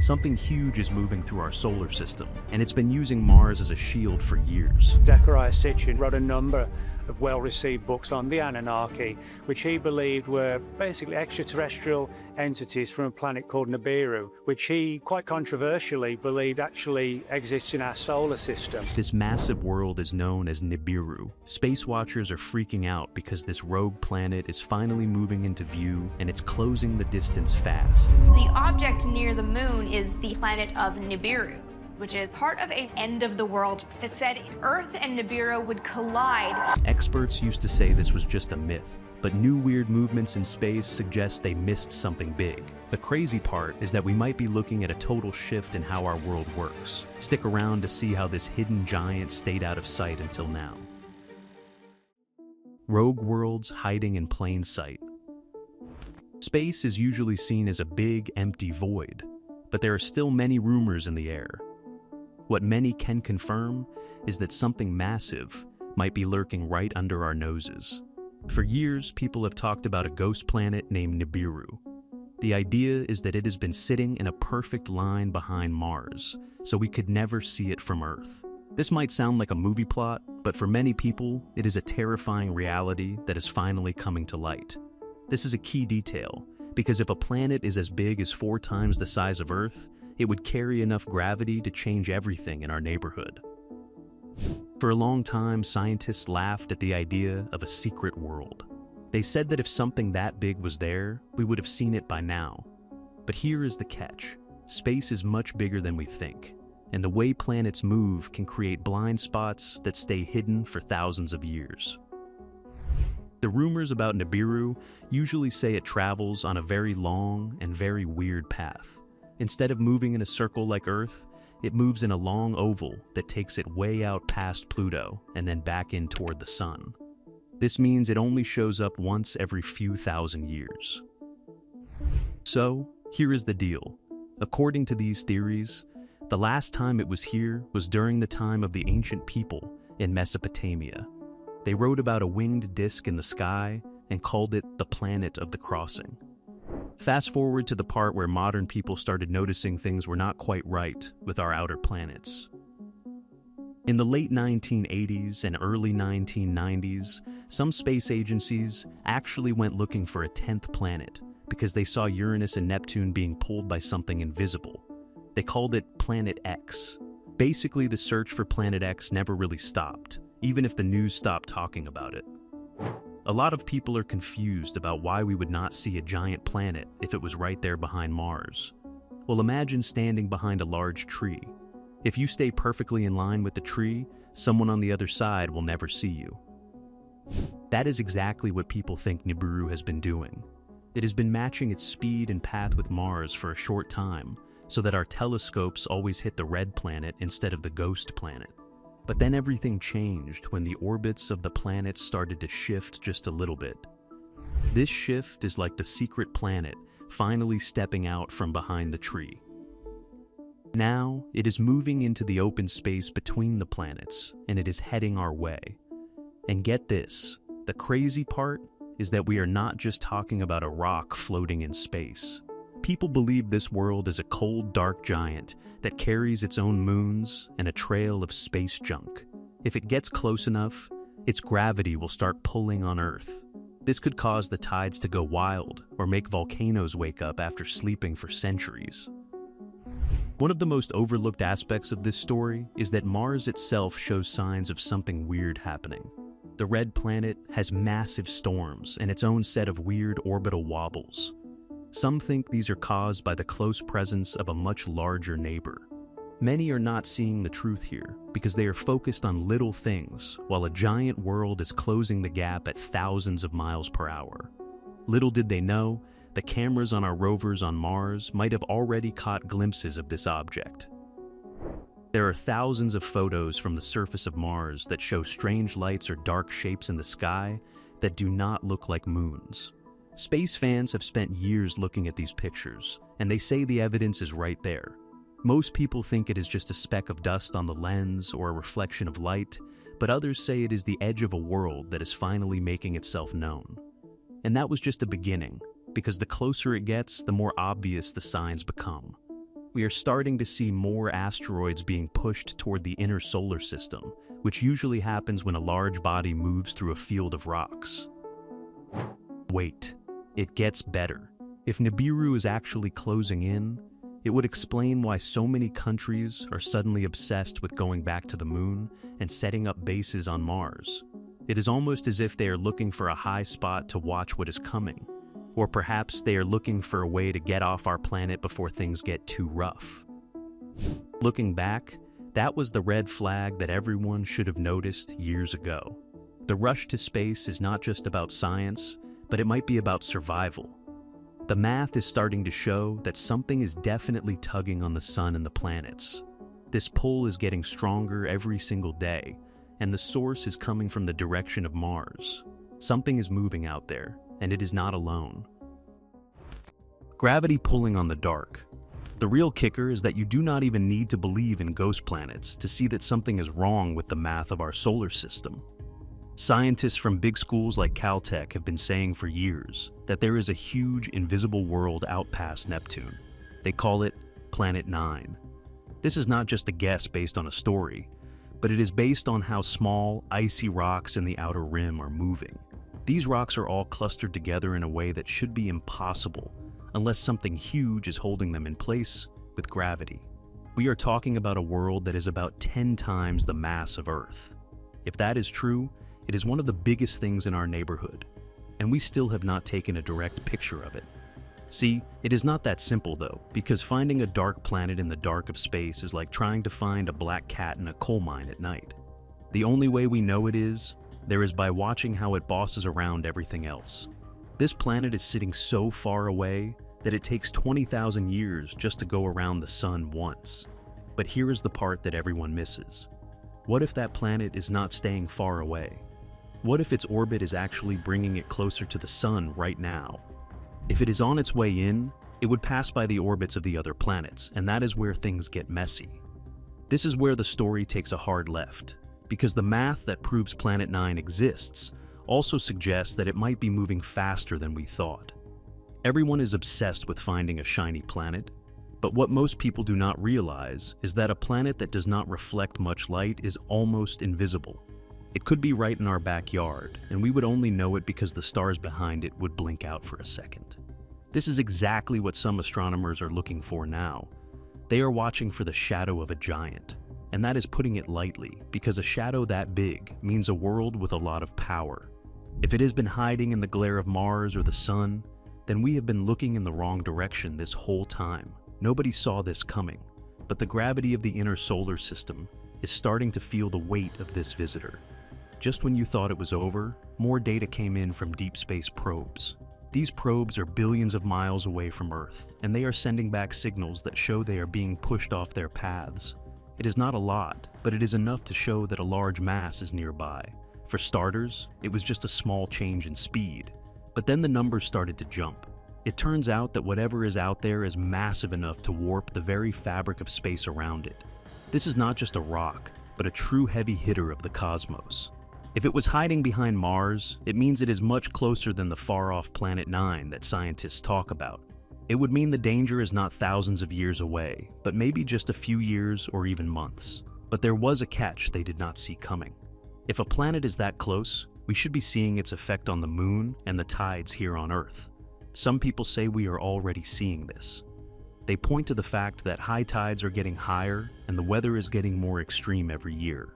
Something huge is moving through our solar system, and it's been using Mars as a shield for years. Zechariah Sitchin wrote a number of well-received books on the Anunnaki, which he believed were basically extraterrestrial entities from a planet called Nibiru, which he, quite controversially, believed actually exists in our solar system. This massive world is known as Nibiru. Space watchers are freaking out because this rogue planet is finally moving into view, and it's closing the distance fast. The object near the moon is the planet of Nibiru, which is part of an end of the world. It said Earth and Nibiru would collide. Experts used to say this was just a myth, but new weird movements in space suggest they missed something big. The crazy part is that we might be looking at a total shift in how our world works. Stick around to see how this hidden giant stayed out of sight until now. Rogue worlds hiding in plain sight. Space is usually seen as a big, empty void, but there are still many rumors in the air. What many can confirm is that something massive might be lurking right under our noses. For years, people have talked about a ghost planet named Nibiru. The idea is that it has been sitting in a perfect line behind Mars, so we could never see it from Earth. This might sound like a movie plot, but for many people, it is a terrifying reality that is finally coming to light. This is a key detail, because if a planet is as big as 4 times the size of Earth, it would carry enough gravity to change everything in our neighborhood. For a long time, scientists laughed at the idea of a secret world. They said that if something that big was there, we would have seen it by now. But here is the catch. Space is much bigger than we think, and the way planets move can create blind spots that stay hidden for thousands of years. The rumors about Nibiru usually say it travels on a very long and very weird path. Instead of moving in a circle like Earth, it moves in a long oval that takes it way out past Pluto and then back in toward the Sun. This means it only shows up once every few thousand years. So, here is the deal. According to these theories, the last time it was here was during the time of the ancient people in Mesopotamia. They wrote about a winged disk in the sky and called it the planet of the crossing. Fast forward to the part where modern people started noticing things were not quite right with our outer planets. In the late 1980s and early 1990s, some space agencies actually went looking for a 10th planet because they saw Uranus and Neptune being pulled by something invisible. They called it Planet X. Basically, the search for Planet X never really stopped, even if the news stopped talking about it. A lot of people are confused about why we would not see a giant planet if it was right there behind Mars. Well, imagine standing behind a large tree. If you stay perfectly in line with the tree, someone on the other side will never see you. That is exactly what people think Nibiru has been doing. It has been matching its speed and path with Mars for a short time, so that our telescopes always hit the red planet instead of the ghost planet. But then everything changed when the orbits of the planets started to shift just a little bit. This shift is like the secret planet finally stepping out from behind the tree. Now, it is moving into the open space between the planets, and it is heading our way. And get this, the crazy part is that we are not just talking about a rock floating in space. People believe this world is a cold, dark giant that carries its own moons and a trail of space junk. If it gets close enough, its gravity will start pulling on Earth. This could cause the tides to go wild or make volcanoes wake up after sleeping for centuries. One of the most overlooked aspects of this story is that Mars itself shows signs of something weird happening. The red planet has massive storms and its own set of weird orbital wobbles. Some think these are caused by the close presence of a much larger neighbor. Many are not seeing the truth here because they are focused on little things while a giant world is closing the gap at thousands of miles per hour. Little did they know, the cameras on our rovers on Mars might have already caught glimpses of this object. There are thousands of photos from the surface of Mars that show strange lights or dark shapes in the sky that do not look like moons. Space fans have spent years looking at these pictures, and they say the evidence is right there. Most people think it is just a speck of dust on the lens or a reflection of light, but others say it is the edge of a world that is finally making itself known. And that was just a beginning, because the closer it gets, the more obvious the signs become. we are starting to see more asteroids being pushed toward the inner solar system, which usually happens when a large body moves through a field of rocks. Wait, it gets better. If Nibiru is actually closing in, it would explain why so many countries are suddenly obsessed with going back to the moon and setting up bases on Mars. It is almost as if they are looking for a high spot to watch what is coming. Or perhaps they are looking for a way to get off our planet before things get too rough. Looking back, that was the red flag that everyone should have noticed years ago. The rush to space is not just about science, but it might be about survival. The math is starting to show that something is definitely tugging on the sun and the planets. This pull is getting stronger every single day, and the source is coming from the direction of Mars. Something is moving out there, and it is not alone. Gravity pulling on the dark. The real kicker is that you do not even need to believe in ghost planets to see that something is wrong with the math of our solar system. Scientists from big schools like Caltech have been saying for years that there is a huge invisible world out past Neptune. They call it Planet 9. This is not just a guess based on a story, but it is based on how small, icy rocks in the outer rim are moving. These rocks are all clustered together in a way that should be impossible unless something huge is holding them in place with gravity. We are talking about a world that is about 10 times the mass of Earth. If that is true, it is one of the biggest things in our neighborhood, and we still have not taken a direct picture of it. See, it is not that simple though, because finding a dark planet in the dark of space is like trying to find a black cat in a coal mine at night. The only way we know it is by watching how it bosses around everything else. This planet is sitting so far away that it takes 20,000 years just to go around the sun once. But here is the part that everyone misses. What if that planet is not staying far away? What if its orbit is actually bringing it closer to the sun right now? If it is on its way in, it would pass by the orbits of the other planets, and that is where things get messy. This is where the story takes a hard left, because the math that proves Planet 9 exists also suggests that it might be moving faster than we thought. Everyone is obsessed with finding a shiny planet, but what most people do not realize is that a planet that does not reflect much light is almost invisible. It could be right in our backyard, and we would only know it because the stars behind it would blink out for a second. This is exactly what some astronomers are looking for now. They are watching for the shadow of a giant, and that is putting it lightly, because a shadow that big means a world with a lot of power. If it has been hiding in the glare of Mars or the sun, then we have been looking in the wrong direction this whole time. Nobody saw this coming, but the gravity of the inner solar system is starting to feel the weight of this visitor. Just when you thought it was over, more data came in from deep space probes. These probes are billions of miles away from Earth, and they are sending back signals that show they are being pushed off their paths. It is not a lot, but it is enough to show that a large mass is nearby. For starters, it was just a small change in speed, but then the numbers started to jump. It turns out that whatever is out there is massive enough to warp the very fabric of space around it. This is not just a rock, but a true heavy hitter of the cosmos. If it was hiding behind Mars, it means it is much closer than the far-off Planet 9 that scientists talk about. It would mean the danger is not thousands of years away, but maybe just a few years or even months. But there was a catch they did not see coming. If a planet is that close, we should be seeing its effect on the moon and the tides here on Earth. Some people say we are already seeing this. They point to the fact that high tides are getting higher and the weather is getting more extreme every year.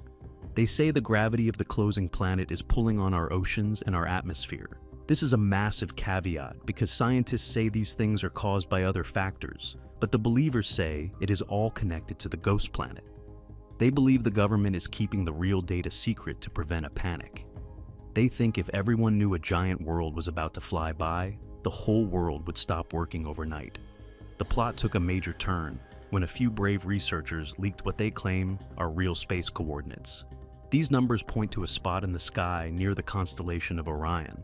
They say the gravity of the closing planet is pulling on our oceans and our atmosphere. This is a massive caveat because scientists say these things are caused by other factors, but the believers say it is all connected to the ghost planet. They believe the government is keeping the real data secret to prevent a panic. They think if everyone knew a giant world was about to fly by, the whole world would stop working overnight. The plot took a major turn when a few brave researchers leaked what they claim are real space coordinates. These numbers point to a spot in the sky near the constellation of Orion.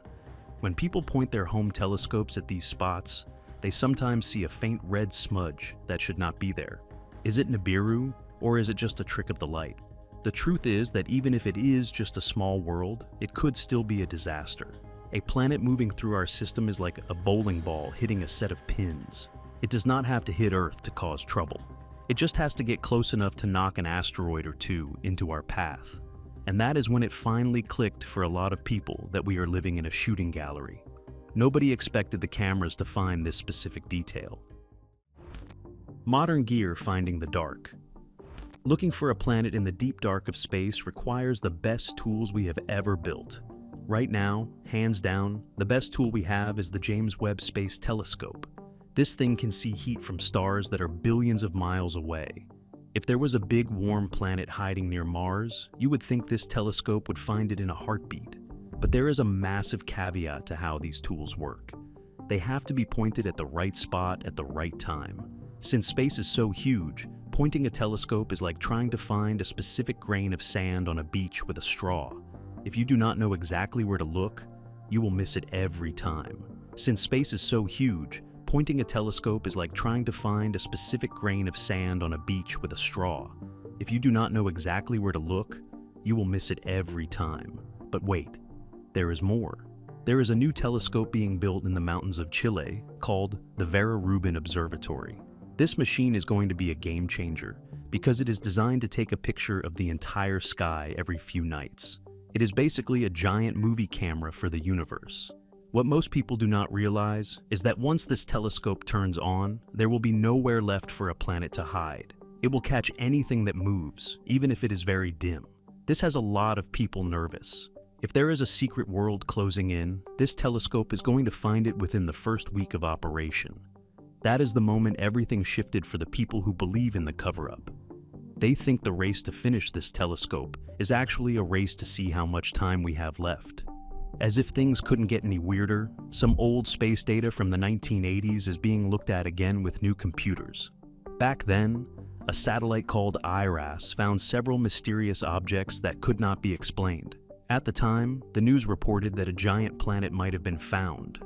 When people point their home telescopes at these spots, they sometimes see a faint red smudge that should not be there. Is it Nibiru, or is it just a trick of the light? The truth is that even if it is just a small world, it could still be a disaster. A planet moving through our system is like a bowling ball hitting a set of pins. It does not have to hit Earth to cause trouble. It just has to get close enough to knock an asteroid or two into our path. And that is when it finally clicked for a lot of people that we are living in a shooting gallery. Nobody expected the cameras to find this specific detail. Modern gear finding the dark. Looking for a planet in the deep dark of space requires the best tools we have ever built. Right now, hands down, the best tool we have is the James Webb Space Telescope. This thing can see heat from stars that are billions of miles away. If there was a big warm planet hiding near Mars, you would think this telescope would find it in a heartbeat. But there is a massive caveat to how these tools work. They have to be pointed at the right spot at the right time. Since space is so huge, pointing a telescope is like trying to find a specific grain of sand on a beach with a straw. If you do not know exactly where to look, you will miss it every time. Since space is so huge, pointing a telescope is like trying to find a specific grain of sand on a beach with a straw. If you do not know exactly where to look, you will miss it every time. But wait, there is more. There is a new telescope being built in the mountains of Chile called the Vera Rubin Observatory. This machine is going to be a game changer because it is designed to take a picture of the entire sky every few nights. It is basically a giant movie camera for the universe. What most people do not realize is that once this telescope turns on, there will be nowhere left for a planet to hide. It will catch anything that moves, even if it is very dim. This has a lot of people nervous. If there is a secret world closing in, this telescope is going to find it within the first week of operation. That is the moment everything shifted for the people who believe in the cover-up. They think the race to finish this telescope is actually a race to see how much time we have left. As if things couldn't get any weirder, some old space data from the 1980s is being looked at again with new computers. Back then, a satellite called IRAS found several mysterious objects that could not be explained. At the time, the news reported that a giant planet might have been found.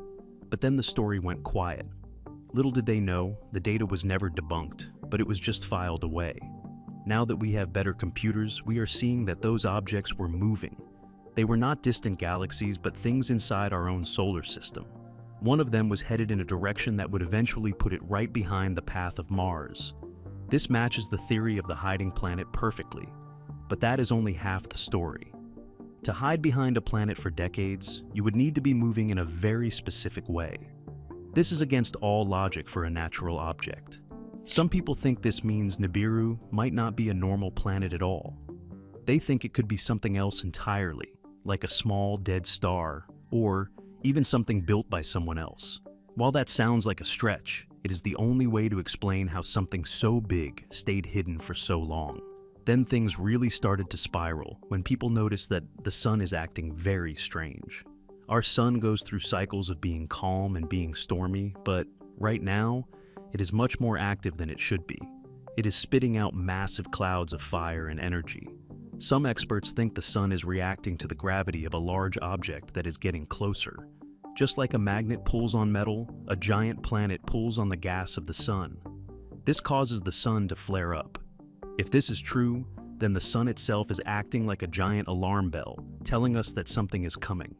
But then the story went quiet. Little did they know, the data was never debunked, but it was just filed away. Now that we have better computers, we are seeing that those objects were moving. They were not distant galaxies, but things inside our own solar system. One of them was headed in a direction that would eventually put it right behind the path of Mars. This matches the theory of the hiding planet perfectly, but that is only half the story. To hide behind a planet for decades, you would need to be moving in a very specific way. This is against all logic for a natural object. Some people think this means Nibiru might not be a normal planet at all. They think it could be something else entirely, like a small dead star, or even something built by someone else. While that sounds like a stretch, it is the only way to explain how something so big stayed hidden for so long. Then things really started to spiral when people noticed that the sun is acting very strange. Our sun goes through cycles of being calm and being stormy, but right now, it is much more active than it should be. It is spitting out massive clouds of fire and energy. Some experts think the sun is reacting to the gravity of a large object that is getting closer. Just like a magnet pulls on metal, a giant planet pulls on the gas of the sun. This causes the sun to flare up. If this is true, then the sun itself is acting like a giant alarm bell, telling us that something is coming.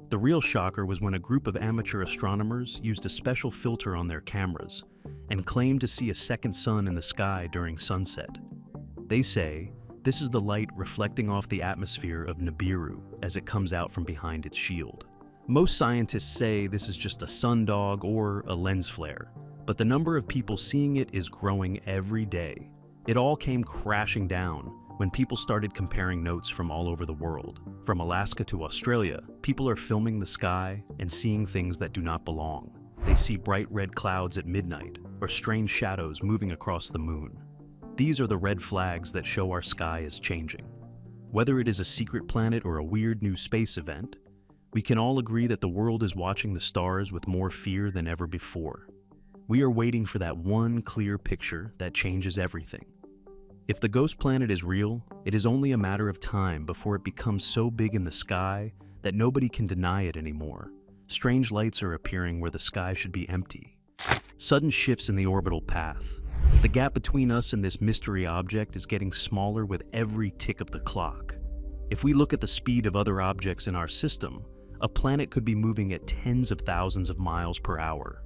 The real shocker was when a group of amateur astronomers used a special filter on their cameras and claimed to see a second sun in the sky during sunset. They say, this is the light reflecting off the atmosphere of Nibiru as it comes out from behind its shield. Most scientists say this is just a sundog or a lens flare, but the number of people seeing it is growing every day. It all came crashing down when people started comparing notes from all over the world. From Alaska to Australia, people are filming the sky and seeing things that do not belong. They see bright red clouds at midnight or strange shadows moving across the moon. These are the red flags that show our sky is changing. Whether it is a secret planet or a weird new space event, we can all agree that the world is watching the stars with more fear than ever before. We are waiting for that one clear picture that changes everything. If the ghost planet is real, it is only a matter of time before it becomes so big in the sky that nobody can deny it anymore. Strange lights are appearing where the sky should be empty. Sudden shifts in the orbital path. The gap between us and this mystery object is getting smaller with every tick of the clock. If we look at the speed of other objects in our system, a planet could be moving at tens of thousands of miles per hour.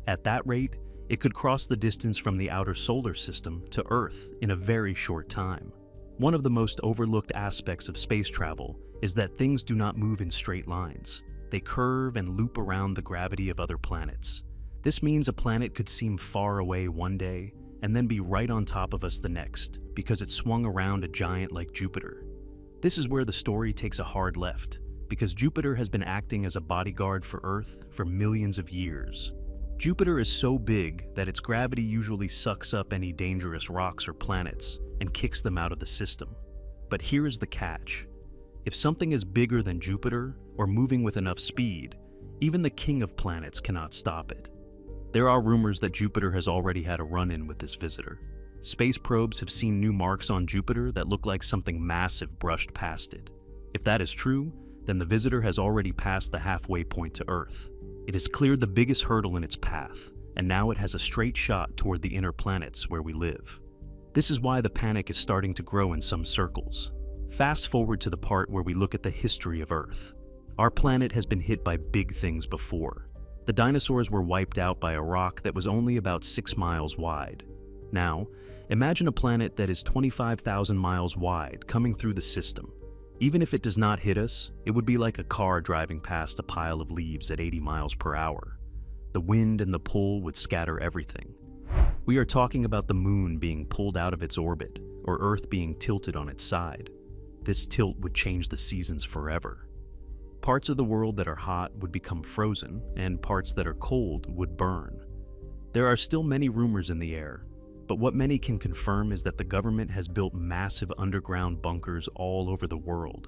At that rate, It could cross the distance from the outer solar system to Earth in a very short time. One of the most overlooked aspects of space travel is that things do not move in straight lines. They curve and loop around the gravity of other planets. This means a planet could seem far away one day and then be right on top of us the next because it swung around a giant like Jupiter. This is where the story takes a hard left, because Jupiter has been acting as a bodyguard for Earth for millions of years. Jupiter is so big that its gravity usually sucks up any dangerous rocks or planets and kicks them out of the system. But here is the catch. If something is bigger than Jupiter or moving with enough speed, even the king of planets cannot stop it. There are rumors that Jupiter has already had a run-in with this visitor. Space probes have seen new marks on Jupiter that look like something massive brushed past it. If that is true, then the visitor has already passed the halfway point to Earth. It has cleared the biggest hurdle in its path, and now it has a straight shot toward the inner planets where we live. This is why the panic is starting to grow in some circles. Fast forward to the part where we look at the history of Earth. Our planet has been hit by big things before. The dinosaurs were wiped out by a rock that was only about 6 miles wide. Now, imagine a planet that is 25,000 miles wide coming through the system. Even if it does not hit us, it would be like a car driving past a pile of leaves at 80 miles per hour. The wind and the pull would scatter everything. We are talking about the moon being pulled out of its orbit, or Earth being tilted on its side. This tilt would change the seasons forever. Parts of the world that are hot would become frozen, and parts that are cold would burn. There are still many rumors in the air, but what many can confirm is that the government has built massive underground bunkers all over the world.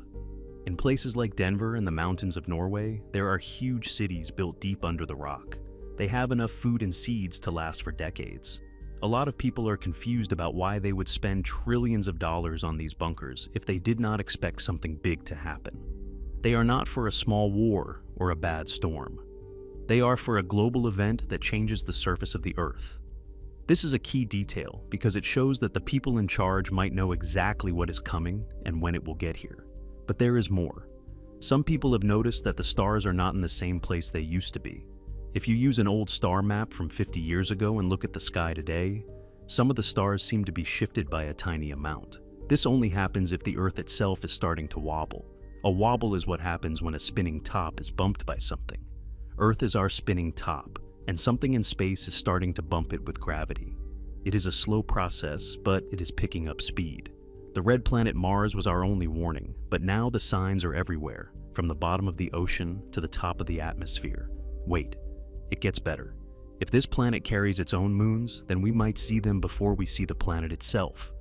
In places like Denver and the mountains of Norway, there are huge cities built deep under the rock. They have enough food and seeds to last for decades. A lot of people are confused about why they would spend trillions of dollars on these bunkers if they did not expect something big to happen. They are not for a small war or a bad storm. They are for a global event that changes the surface of the Earth. This is a key detail because it shows that the people in charge might know exactly what is coming and when it will get here. But there is more. Some people have noticed that the stars are not in the same place they used to be. If you use an old star map from 50 years ago and look at the sky today, some of the stars seem to be shifted by a tiny amount. This only happens if the Earth itself is starting to wobble. A wobble is what happens when a spinning top is bumped by something. Earth is our spinning top, and something in space is starting to bump it with gravity. It is a slow process, but it is picking up speed. The red planet Mars was our only warning, but now the signs are everywhere, from the bottom of the ocean to the top of the atmosphere. Wait. It gets better. If this planet carries its own moons, then we might see them before we see the planet itself.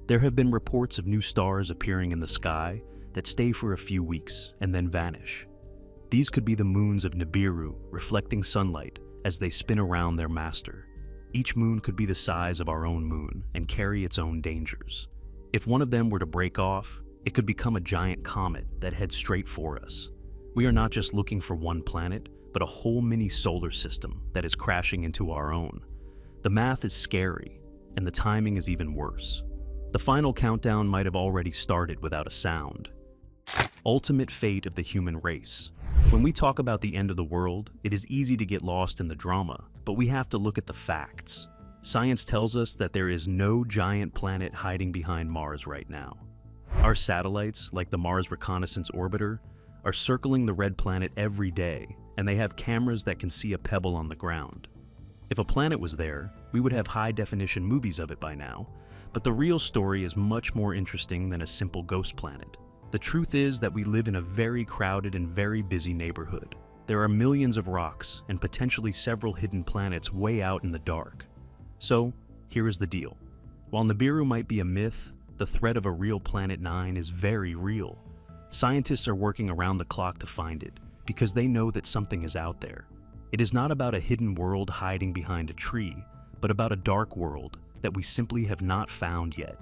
There have been reports of new stars appearing in the sky that stay for a few weeks and then vanish. These could be the moons of Nibiru, reflecting sunlight as they spin around their master. Each moon could be the size of our own moon and carry its own dangers. If one of them were to break off, it could become a giant comet that heads straight for us. We are not just looking for one planet, but a whole mini solar system that is crashing into our own. The math is scary, and the timing is even worse. The final countdown might have already started without a sound. Ultimate fate of the human race. When we talk about the end of the world, it is easy to get lost in the drama, but we have to look at the facts. Science tells us that there is no giant planet hiding behind Mars right now. Our satellites, like the Mars Reconnaissance Orbiter, are circling the red planet every day, and they have cameras that can see a pebble on the ground. If a planet was there, we would have high-definition movies of it by now, but the real story is much more interesting than a simple ghost planet. The truth is that we live in a very crowded and very busy neighborhood. There are millions of rocks and potentially several hidden planets way out in the dark. So, here is the deal. While Nibiru might be a myth, the threat of a real Planet 9 is very real. Scientists are working around the clock to find it, because they know that something is out there. It is not about a hidden world hiding behind a tree, but about a dark world that we simply have not found yet.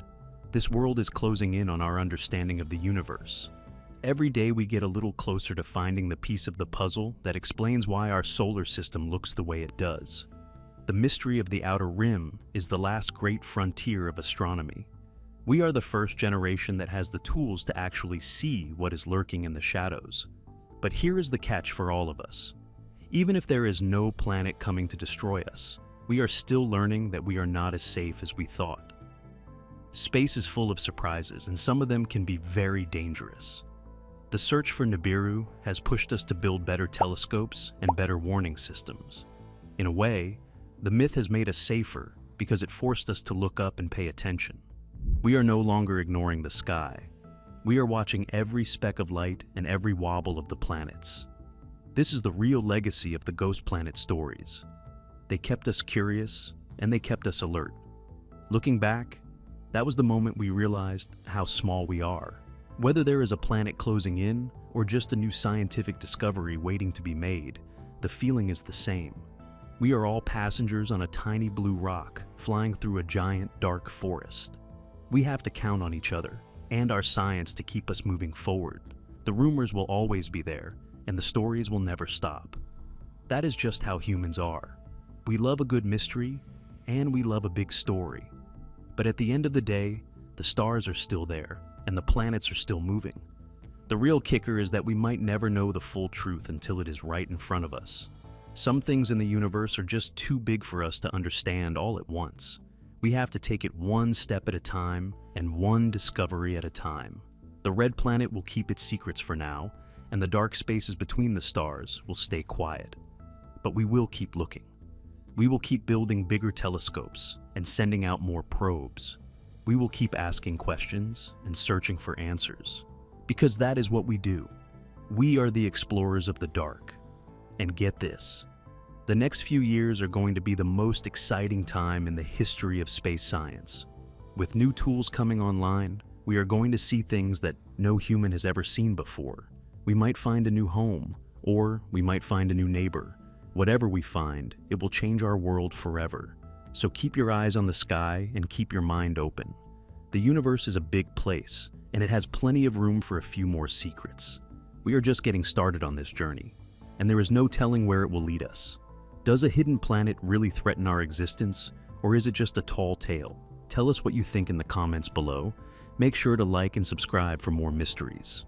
This world is closing in on our understanding of the universe. Every day we get a little closer to finding the piece of the puzzle that explains why our solar system looks the way it does. The mystery of the outer rim is the last great frontier of astronomy. We are the first generation that has the tools to actually see what is lurking in the shadows. But here is the catch for all of us. Even if there is no planet coming to destroy us, We are still learning that we are not as safe as we thought. Space is full of surprises, and some of them can be very dangerous. The search for Nibiru has pushed us to build better telescopes and better warning systems. In a way, the myth has made us safer because it forced us to look up and pay attention. We are no longer ignoring the sky. We are watching every speck of light and every wobble of the planets. This is the real legacy of the ghost planet stories. They kept us curious, and they kept us alert. Looking back, that was the moment we realized how small we are. Whether there is a planet closing in or just a new scientific discovery waiting to be made, the feeling is the same. We are all passengers on a tiny blue rock flying through a giant dark forest. We have to count on each other and our science to keep us moving forward. The rumors will always be there, and the stories will never stop. That is just how humans are. We love a good mystery, and we love a big story. But at the end of the day, the stars are still there, and the planets are still moving. The real kicker is that we might never know the full truth until it is right in front of us. Some things in the universe are just too big for us to understand all at once. We have to take it one step at a time and one discovery at a time. The red planet will keep its secrets for now, and the dark spaces between the stars will stay quiet. But we will keep looking. We will keep building bigger telescopes and sending out more probes. We will keep asking questions and searching for answers, because that is what we do. We are the explorers of the dark. And get this, the next few years are going to be the most exciting time in the history of space science. With new tools coming online, we are going to see things that no human has ever seen before. We might find a new home, or we might find a new neighbor. Whatever we find, it will change our world forever. So keep your eyes on the sky and keep your mind open. The universe is a big place, and it has plenty of room for a few more secrets. We are just getting started on this journey, and there is no telling where it will lead us. Does a hidden planet really threaten our existence, or is it just a tall tale? Tell us what you think in the comments below. Make sure to like and subscribe for more mysteries.